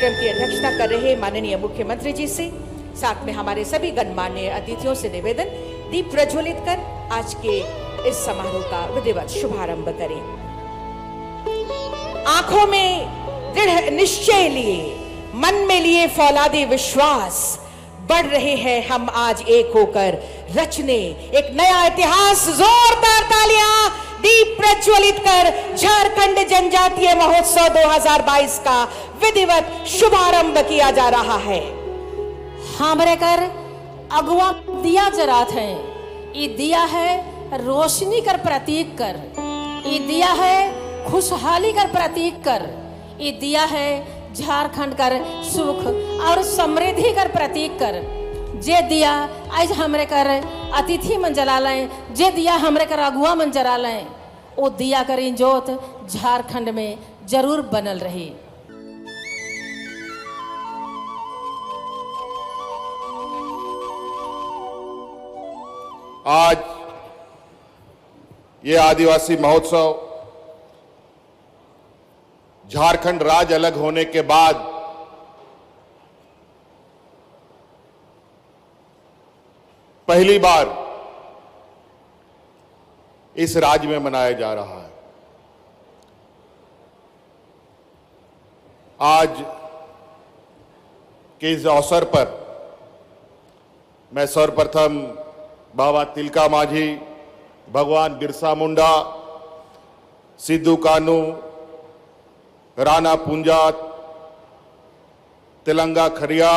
कार्यक्रम की अध्यक्षता कर रहे माननीय मुख्यमंत्री जी से, साथ में हमारे सभी गणमान्य अतिथियों से निवेदन, दीप प्रज्वलित कर आज के इस समारोह का विधिवत शुभारंभ करें। आंखों में दृढ़ निश्चय लिए, मन में लिए फौलादी विश्वास, बढ़ रहे हैं हम आज एक होकर रचने एक नया इतिहास। जोरदार तालियां दीप प्रज्वलित कर झारखंड जनजातीय महोत्सव 2022 का विधिवत शुभारंभ किया जा रहा है। हमरे कर अगुआ दिया जरात है, ये दिया है रोशनी कर प्रतीक कर, ये दिया है खुशहाली कर प्रतीक कर, ये दिया है झारखंड कर सुख और समृद्धि कर प्रतीक कर। जे दिया आज हमरे कर अतिथि मन जला लें, जे दिया हमरे कर अगुआ मन जला लें, वो दिया करी जोत झारखंड में जरूर बनल रही। आज ये आदिवासी महोत्सव झारखंड राज्य अलग होने के बाद पहली बार इस राज्य में मनाया जा रहा है। आज के इस अवसर पर मैं सर्वप्रथम बाबा तिलका माझी, भगवान बिरसा मुंडा, सिद्धू कानू, राणा पूंजा, तिलंगा खरिया,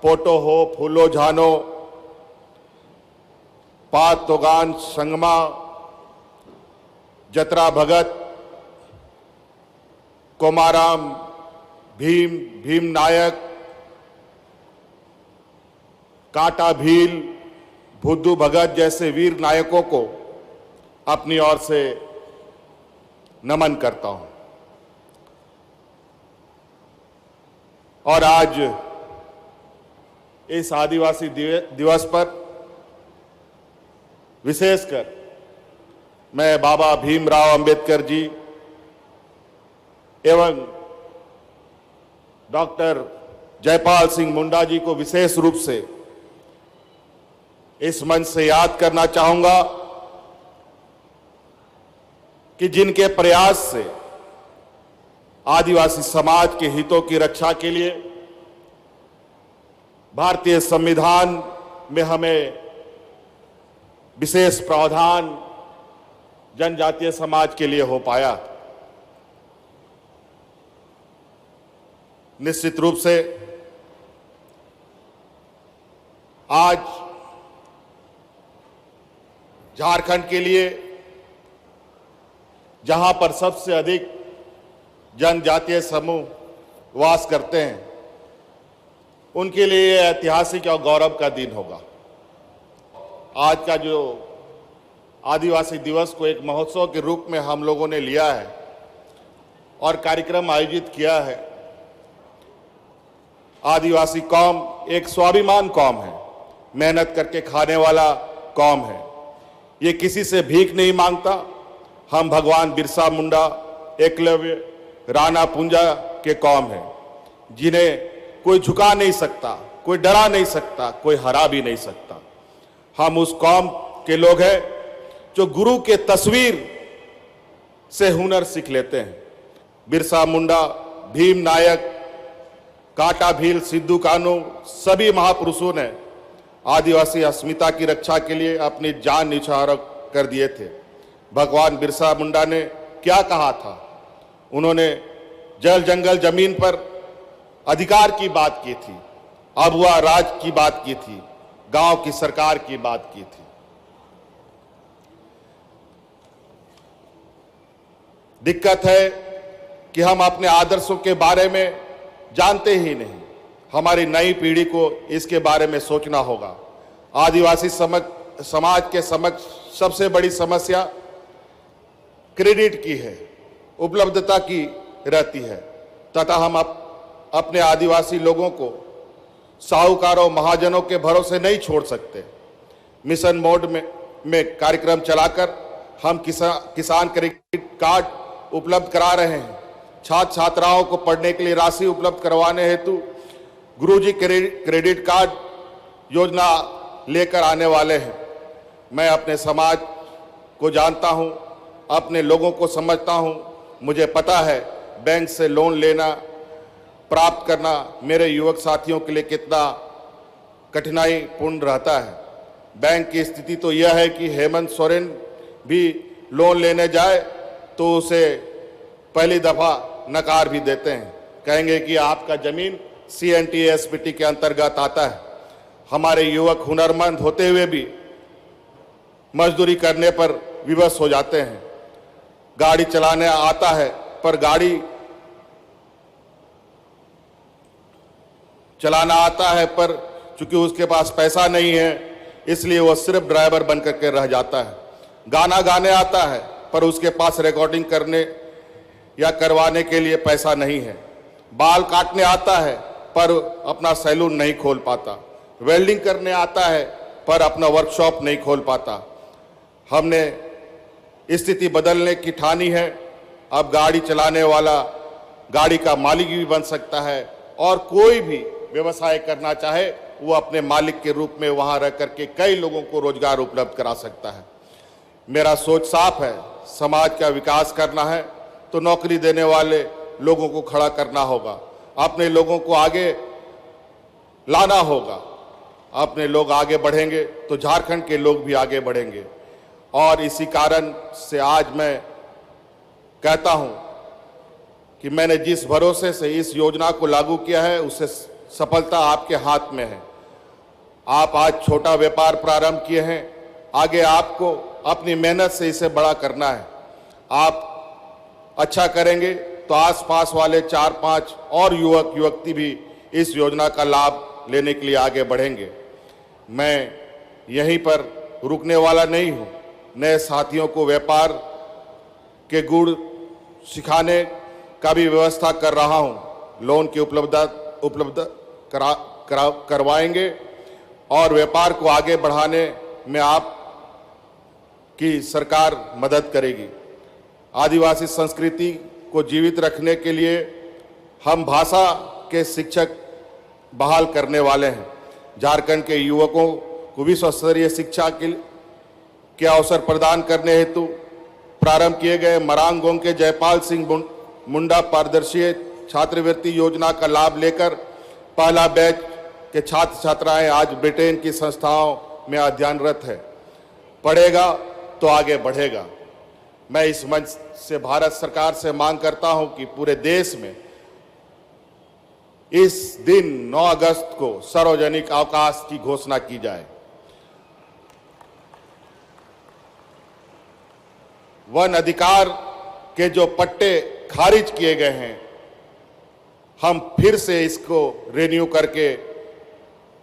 पोटो हो, फूलो झानो, पात तोगान संगमा, जतरा भगत, कोमाराम, भीम नायक, काटा भील, बुद्धू भगत जैसे वीर नायकों को अपनी ओर से नमन करता हूं। और आज इस आदिवासी दिवस पर विशेषकर मैं बाबा भीमराव अंबेडकर जी एवं डॉक्टर जयपाल सिंह मुंडा जी को विशेष रूप से इस मंच से याद करना चाहूंगा कि जिनके प्रयास से आदिवासी समाज के हितों की रक्षा के लिए भारतीय संविधान में हमें विशेष प्रावधान जनजातीय समाज के लिए हो पाया। निश्चित रूप से आज झारखंड के लिए, जहां पर सबसे अधिक जनजातीय समूह वास करते हैं, उनके लिए यह ऐतिहासिक और गौरव का दिन होगा। आज का जो आदिवासी दिवस को एक महोत्सव के रूप में हम लोगों ने लिया है और कार्यक्रम आयोजित किया है। आदिवासी कौम एक स्वाभिमान कौम है, मेहनत करके खाने वाला कौम है। ये किसी से भीख नहीं मांगता। हम भगवान बिरसा मुंडा, एकलव्य, राणा पूंजा के कौम है, जिन्हें कोई झुका नहीं सकता, कोई डरा नहीं सकता, कोई हरा भी नहीं सकता। हम उस कौम के लोग हैं जो गुरु के तस्वीर से हुनर सीख लेते हैं। बिरसा मुंडा, भीम नायक, काटा भील, सिद्धू कानू, सभी महापुरुषों ने आदिवासी अस्मिता की रक्षा के लिए अपनी जान न्यौछावर कर दिए थे। भगवान बिरसा मुंडा ने क्या कहा था? उन्होंने जल जंगल जमीन पर अधिकार की बात की थी, अबुआ राज की बात की थी, गांव की सरकार की बात की थी। दिक्कत है कि हम अपने आदर्शों के बारे में जानते ही नहीं। हमारी नई पीढ़ी को इसके बारे में सोचना होगा। आदिवासी समाज के समक्ष सबसे बड़ी समस्या क्रेडिट की है, उपलब्धता की रहती है, तथा हम अपने आदिवासी लोगों को साहूकारों, महाजनों के भरोसे नहीं छोड़ सकते। मिशन मोड में कार्यक्रम चलाकर हम किसान क्रेडिट कार्ड उपलब्ध करा रहे हैं। छात्र छात्राओं को पढ़ने के लिए राशि उपलब्ध करवाने हेतु गुरुजी क्रेडिट कार्ड योजना लेकर आने वाले हैं। मैं अपने समाज को जानता हूं, अपने लोगों को समझता हूं। मुझे पता है बैंक से लोन लेना, प्राप्त करना मेरे युवक साथियों के लिए कितना कठिनाईपूर्ण रहता है। बैंक की स्थिति तो यह है कि हेमंत सोरेन भी लोन लेने जाए तो उसे पहली दफा नकार भी देते हैं, कहेंगे कि आपका जमीन CNTSPT के अंतर्गत आता है। हमारे युवक हुनरमंद होते हुए भी मजदूरी करने पर विवश हो जाते हैं। गाड़ी चलाने आता है पर गाड़ी चलाना आता है पर चूंकि उसके पास पैसा नहीं है इसलिए वह सिर्फ ड्राइवर बन करके रह जाता है। गाना गाने आता है पर उसके पास रिकॉर्डिंग करने या करवाने के लिए पैसा नहीं है। बाल काटने आता है पर अपना सैलून नहीं खोल पाता। वेल्डिंग करने आता है पर अपना वर्कशॉप नहीं खोल पाता। हमने स्थिति बदलने की ठानी है। अब गाड़ी चलाने वाला गाड़ी का मालिक भी बन सकता है और कोई भी व्यवसाय करना चाहे वो अपने मालिक के रूप में वहां रह करके कई लोगों को रोजगार उपलब्ध करा सकता है। मेरा सोच साफ है, समाज का विकास करना है तो नौकरी देने वाले लोगों को खड़ा करना होगा, अपने लोगों को आगे लाना होगा। अपने लोग आगे बढ़ेंगे तो झारखंड के लोग भी आगे बढ़ेंगे। और इसी कारण से आज मैं कहता हूं कि मैंने जिस भरोसे से इस योजना को लागू किया है उससे सफलता आपके हाथ में है। आप आज छोटा व्यापार प्रारंभ किए हैं, आगे आपको अपनी मेहनत से इसे बड़ा करना है। आप अच्छा करेंगे तो आसपास वाले 4-5 और युवक युवती भी इस योजना का लाभ लेने के लिए आगे बढ़ेंगे। मैं यहीं पर रुकने वाला नहीं हूं। नए साथियों को व्यापार के गुण सिखाने का भी व्यवस्था कर रहा हूं। लोन की उपलब्ध करवाएंगे और व्यापार को आगे बढ़ाने में आप की सरकार मदद करेगी। आदिवासी संस्कृति को जीवित रखने के लिए हम भाषा के शिक्षक बहाल करने वाले हैं। झारखंड के युवकों को विश्व स्तरीय शिक्षा के अवसर प्रदान करने हेतु प्रारंभ किए गए मरांगोंग के जयपाल सिंह मुंडा पारदर्शी छात्रवृत्ति योजना का लाभ लेकर पहला बैच के छात्र छात्राएं आज ब्रिटेन की संस्थाओं में अध्ययनरत है। पढ़ेगा तो आगे बढ़ेगा। मैं इस मंच से भारत सरकार से मांग करता हूं कि पूरे देश में इस दिन 9 अगस्त को सार्वजनिक अवकाश की घोषणा की जाए। वन अधिकार के जो पट्टे खारिज किए गए हैं हम फिर से इसको रिन्यू करके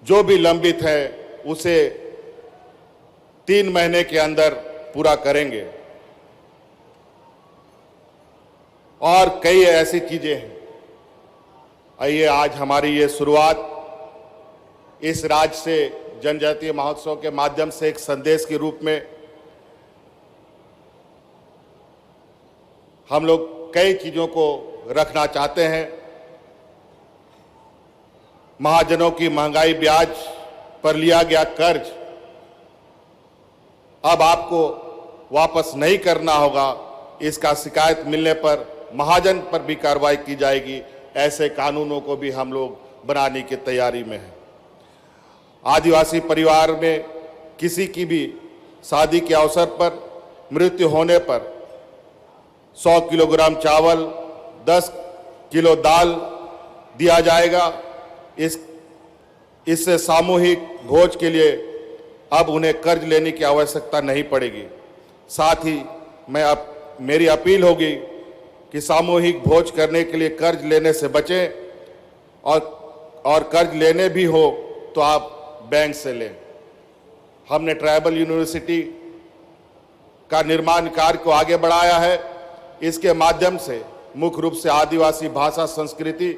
जो भी लंबित है उसे 3 महीने के अंदर पूरा करेंगे। और कई ऐसी चीजें हैं। आइए आज हमारी ये शुरुआत इस राज्य से जनजातीय महोत्सव के माध्यम से एक संदेश के रूप में हम लोग कई चीजों को रखना चाहते हैं। महाजनों की महंगाई ब्याज पर लिया गया कर्ज अब आपको वापस नहीं करना होगा। इसका शिकायत मिलने पर महाजन पर भी कार्रवाई की जाएगी। ऐसे कानूनों को भी हम लोग बनाने की तैयारी में हैं। आदिवासी परिवार में किसी की भी शादी के अवसर पर मृत्यु होने पर 100 किलोग्राम चावल, 10 किलो दाल दिया जाएगा। इससे सामूहिक भोज के लिए अब उन्हें कर्ज लेने की आवश्यकता नहीं पड़ेगी। साथ ही मेरी अपील होगी कि सामूहिक भोज करने के लिए कर्ज लेने से बचें और कर्ज लेने भी हो तो आप बैंक से लें। हमने ट्राइबल यूनिवर्सिटी का निर्माण कार्य को आगे बढ़ाया है। इसके माध्यम से मुख्य रूप से आदिवासी भाषा, संस्कृति,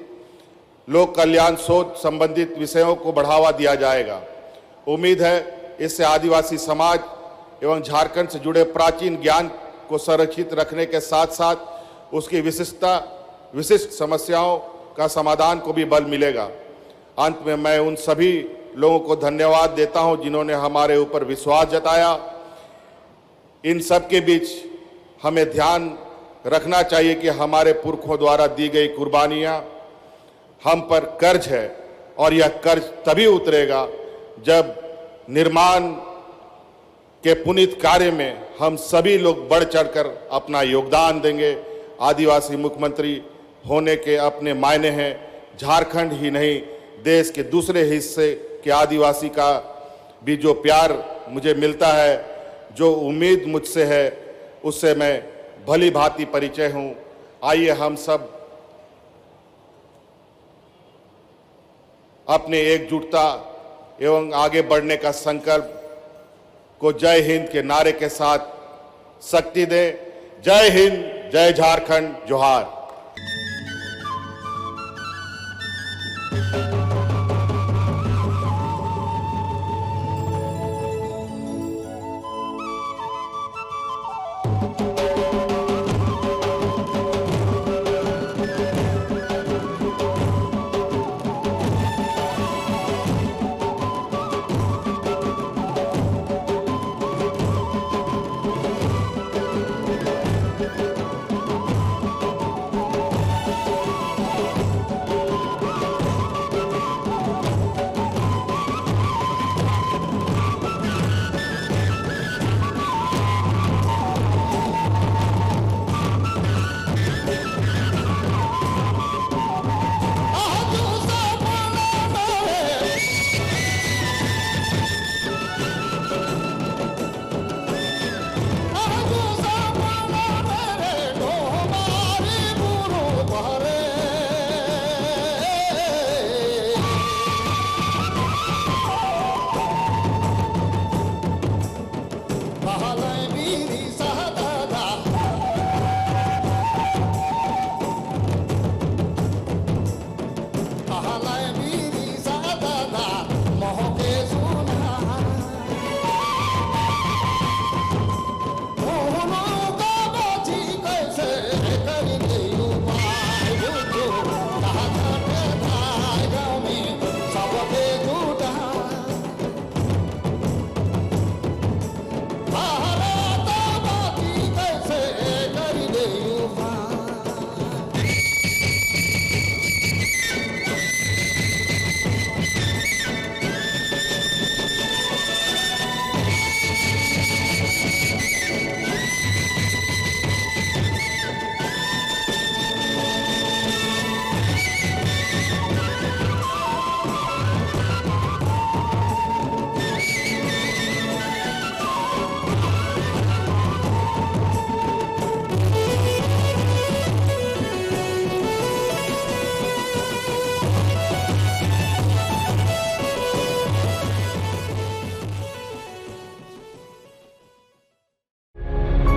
लोक कल्याण, शोध संबंधित विषयों को बढ़ावा दिया जाएगा। उम्मीद है इससे आदिवासी समाज एवं झारखंड से जुड़े प्राचीन ज्ञान को संरक्षित रखने के साथ साथ उसकी विशिष्टता विशिष्ट समस्याओं का समाधान को भी बल मिलेगा। अंत में मैं उन सभी लोगों को धन्यवाद देता हूं जिन्होंने हमारे ऊपर विश्वास जताया। इन सब के बीच हमें ध्यान रखना चाहिए कि हमारे पुरखों द्वारा दी गई कुर्बानियां हम पर कर्ज है और यह कर्ज तभी उतरेगा जब निर्माण के पुनीत कार्य में हम सभी लोग बढ़ चढ़कर अपना योगदान देंगे। आदिवासी मुख्यमंत्री होने के अपने मायने हैं। झारखंड ही नहीं, देश के दूसरे हिस्से के आदिवासी का भी जो प्यार मुझे मिलता है, जो उम्मीद मुझसे है, उससे मैं भली भांति परिचय हूं। आइए हम सब अपने एकजुटता एवं आगे बढ़ने का संकल्प को जय हिंद के नारे के साथ शक्ति दें। जय हिंद, जय झारखंड, जोहार।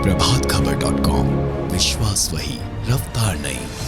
प्रभातखबर.com, विश्वास वही, रफ्तार नहीं।